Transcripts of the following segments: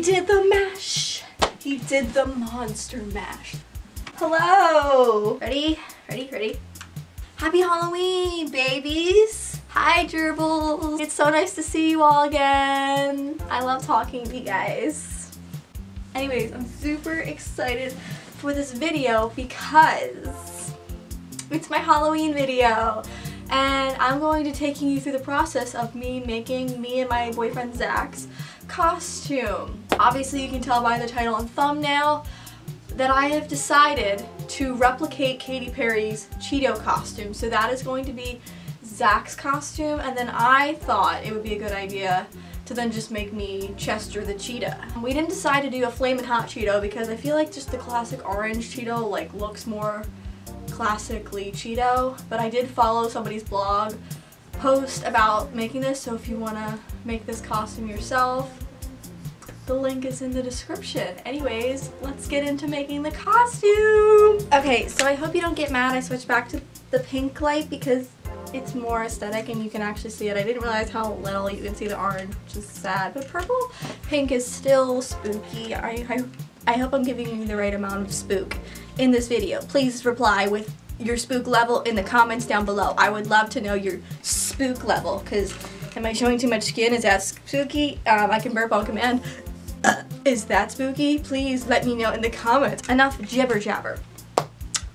He did the mash. He did the monster mash. Hello. Ready? Ready? Ready? Happy Halloween, babies. Hi, gerbils. It's so nice to see you all again. I love talking to you guys. Anyways, I'm super excited for this video because it's my Halloween video. And I'm going to taking you through the process of me making me and my boyfriend Zach's costume. Obviously you can tell by the title and thumbnail that I have decided to replicate Katy Perry's CHEETO costume. So that is going to be Zach's costume, and then I thought it would be a good idea to then just make me Chester the cheetah. We didn't decide to do a flamin' hot Cheeto because I feel like just the classic orange Cheeto like looks more classically Cheeto, but I did follow somebody's blog post about making this, so if you want to make this costume yourself, the link is in the description. Anyways, let's get into making the costume. Okay, so I hope you don't get mad I switched back to the pink light because it's more aesthetic and you can actually see it. I didn't realize how little you can see the orange, which is sad, but purple pink is still spooky. I hope I'm giving you the right amount of spook in this video. Please reply with your spook level in the comments down below. I would love to know your spook level, because am I showing too much skin? Is that spooky? I can burp on command. Is that spooky? Please let me know in the comments. Enough jibber jabber.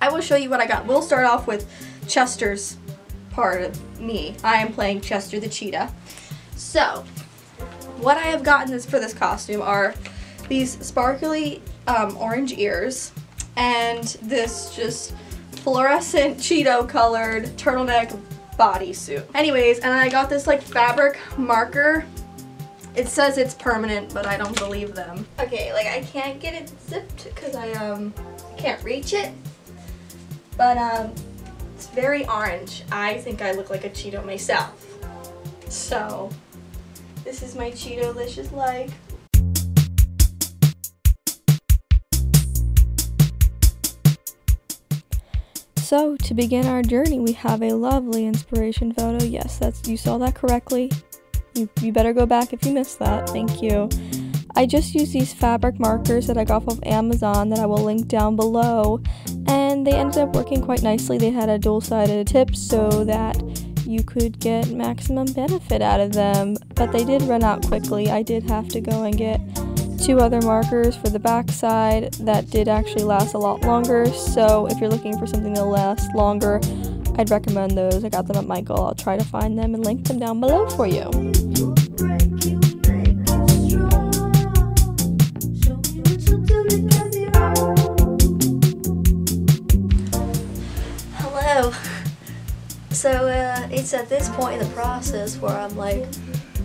I will show you what I got. We'll start off with Chester's part of me. I am playing Chester the cheetah. So, what I have gotten for this costume are these sparkly orange ears and this just fluorescent Cheeto colored turtleneck bodysuit. Anyways, and I got this like fabric marker. It says it's permanent, but I don't believe them. Okay, like I can't get it zipped because I can't reach it. But it's very orange. I think I look like a Cheeto myself. So this is my Cheeto-licious like. So, to begin our journey, we have a lovely inspiration photo. Yes, you saw that correctly. You better go back if you missed that. Thank you. I just used these fabric markers that I got off of Amazon that I will link down below, and they ended up working quite nicely. They had a dual-sided tip so that you could get maximum benefit out of them, but they did run out quickly. I did have to go and get 2 other markers for the back side that did actually last a lot longer, so if you're looking for something to last longer, I'd recommend those. I got them at Micheal. I'll try to find them and link them down below for you. Hello. So it's at this point in the process where I'm like,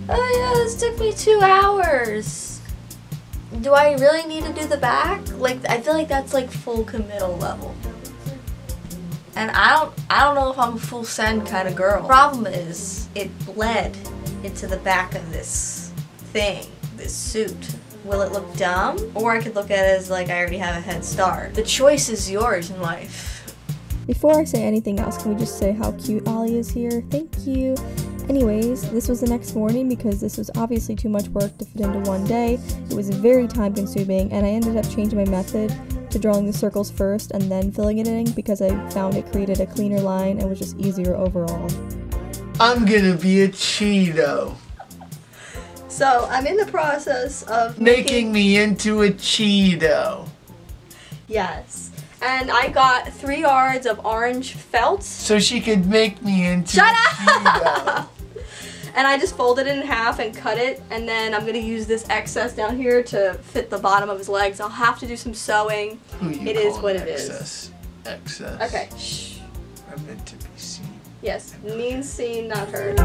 oh yeah, this took me 2 hours. Do I really need to do the back? Like, I feel like that's like full committal level. And I don't know if I'm a full send kind of girl. Problem is, it bled into the back of this thing, this suit. Will it look dumb? Or I could look at it as like I already have a head start. The choice is yours in life. Before I say anything else, can we just say how cute Ollie is here? Thank you. Anyways, this was the next morning because this was obviously too much work to fit into one day. It was very time consuming, and I ended up changing my method to drawing the circles first and then filling it in because I found it created a cleaner line and was just easier overall. I'm gonna be a Cheeto. So I'm in the process of making me into a Cheeto. Yes. And I got 3 yards of orange felt. So she could make me into Shut a Cheeto. And I just folded it in half and cut it, and then I'm gonna use this excess down here to fit the bottom of his legs. I'll have to do some sewing. It is what it is. Excess. Okay. Shh. I'm meant to be seen. Yes. Mean seen, not heard.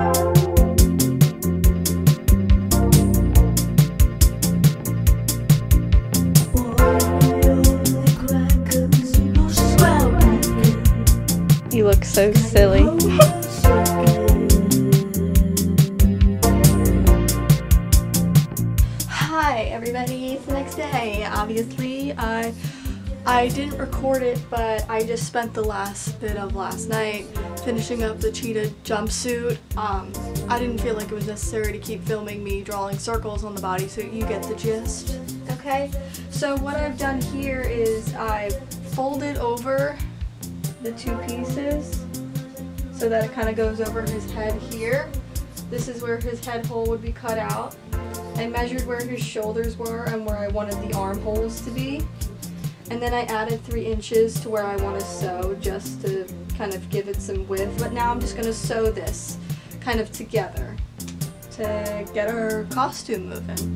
You look so silly. Hi everybody, it's the next day. Obviously I I didn't record it, but I just spent the last bit of last night finishing up the cheetah jumpsuit. I didn't feel like it was necessary to keep filming me drawing circles on the body, so you get the gist. Okay, so what I've done here is I folded over the two pieces so that it kind of goes over his head here. This is where his head hole would be cut out. I measured where his shoulders were and where I wanted the armholes to be. And then I added 3 inches to where I want to sew just to kind of give it some width. But now I'm just going to sew this kind of together to get our costume moving.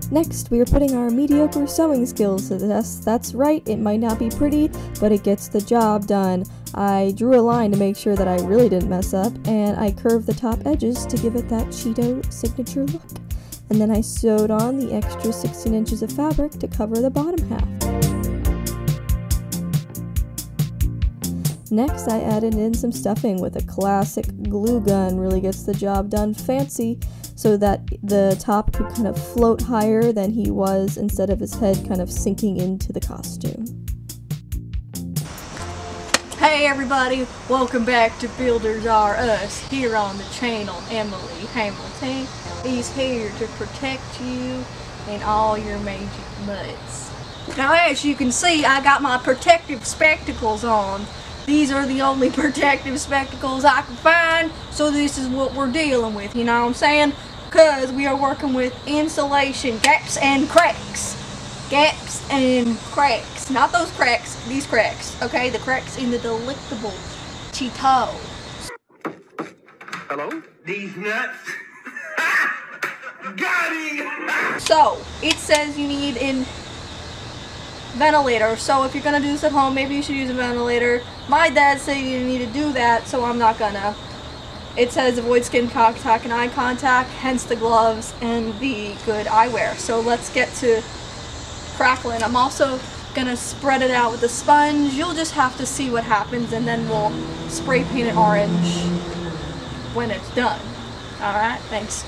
Next, we are putting our mediocre sewing skills to the test. That's right, it might not be pretty, but it gets the job done. I drew a line to make sure that I really didn't mess up, and I curved the top edges to give it that CHEETO signature look. And then I sewed on the extra 16 inches of fabric to cover the bottom half. Next, I added in some stuffing with a classic glue gun. Really gets the job done fancy, so that the top could kind of float higher than he was instead of his head kind of sinking into the costume. Hey everybody, welcome back to Builders Are Us here on the channel. Emily Hamilton is here to protect you and all your magic mutts. Now as you can see, I got my protective spectacles on. These are the only protective spectacles I can find, so this is what we're dealing with, you know what I'm saying? Because we are working with insulation gaps and cracks. Gaps and cracks. Not those cracks, these cracks, okay? The cracks in the delectable CHEETO. Hello? These nuts? Got it! So, it says you need a ventilator, so if you're gonna do this at home, maybe you should use a ventilator. My dad said you need to do that, so I'm not gonna. It says avoid skin contact and eye contact, hence the gloves and the good eyewear. So let's get to crackling. I'm also gonna spread it out with a sponge. You'll just have to see what happens, and then we'll spray paint it orange when it's done. Alright, thanks.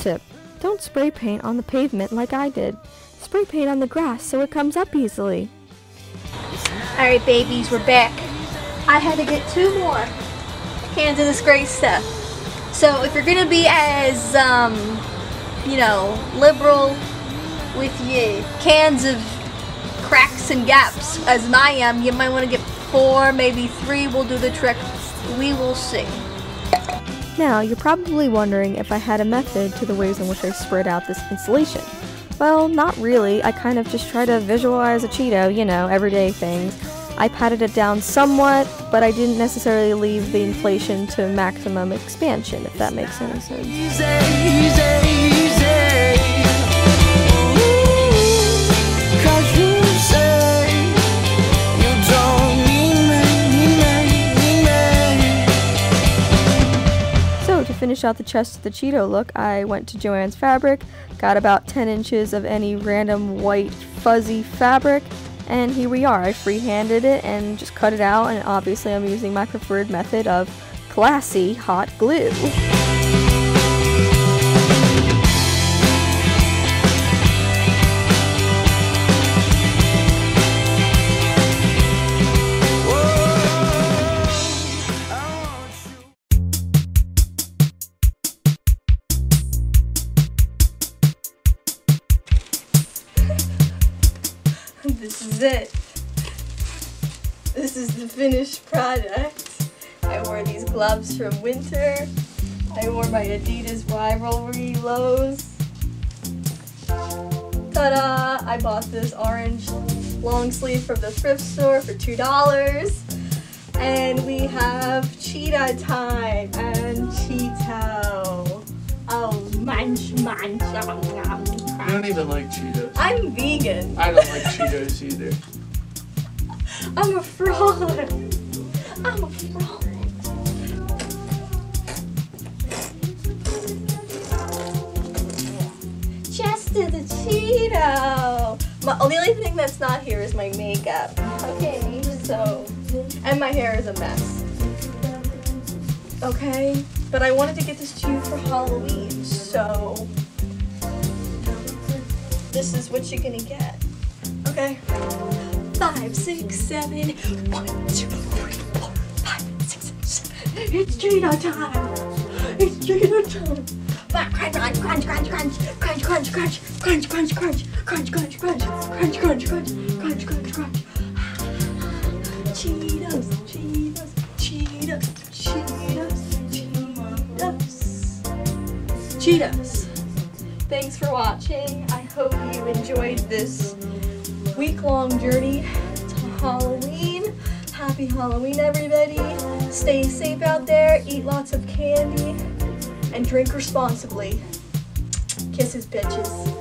Tip: don't spray paint on the pavement like I did. Spray paint on the grass so it comes up easily. Alright babies, we're back. I had to get 2 more cans of this great stuff. So if you're gonna be as, you know, liberal with your cans of cracks and gaps as I am, you might want to get 4, maybe 3 will do the trick. We will see. Now, you're probably wondering if I had a method to the ways in which I spread out this insulation. Well, not really. I kind of just try to visualize a CHEETO, you know, everyday things. I patted it down somewhat, but I didn't necessarily leave the inflation to maximum expansion, if that makes any sense. To finish out the chest of the CHEETO look, I went to Joann's Fabric, got about 10 inches of any random white fuzzy fabric, and here we are. I freehanded it and just cut it out, and obviously I'm using my preferred method of classy hot glue. This is it. This is the finished product. I wore these gloves from winter. I wore my Adidas Rivalry lows. Ta-da! I bought this orange long sleeve from the thrift store for $2. And we have cheetah time and CHEETO. Oh, munch, munch. You don't even like Cheetos. I'm vegan. I don't like Cheetos either. I'm a fraud. I'm a fraud. Just to the Cheeto. The only thing that's not here is my makeup. Okay, so, and my hair is a mess. Okay, but I wanted to get this to you for Halloween, so this is what you're gonna get. Okay. 5, 6, 7. 1, 2, 3, 4, 5, 6, 7. It's Cheetah time. It's Cheetah time. Crunch, crunch, crunch, crunch, crunch, crunch, crunch, crunch, crunch, crunch, crunch, crunch, crunch, crunch, crunch, crunch, crunch, crunch, crunch. Cheetos, Cheetos, Cheetos, Cheetos, Cheetos, Cheetos. Thanks for watching. I hope you enjoyed this week-long journey to Halloween. Happy Halloween, everybody. Stay safe out there. Eat lots of candy. And drink responsibly. Kisses, bitches.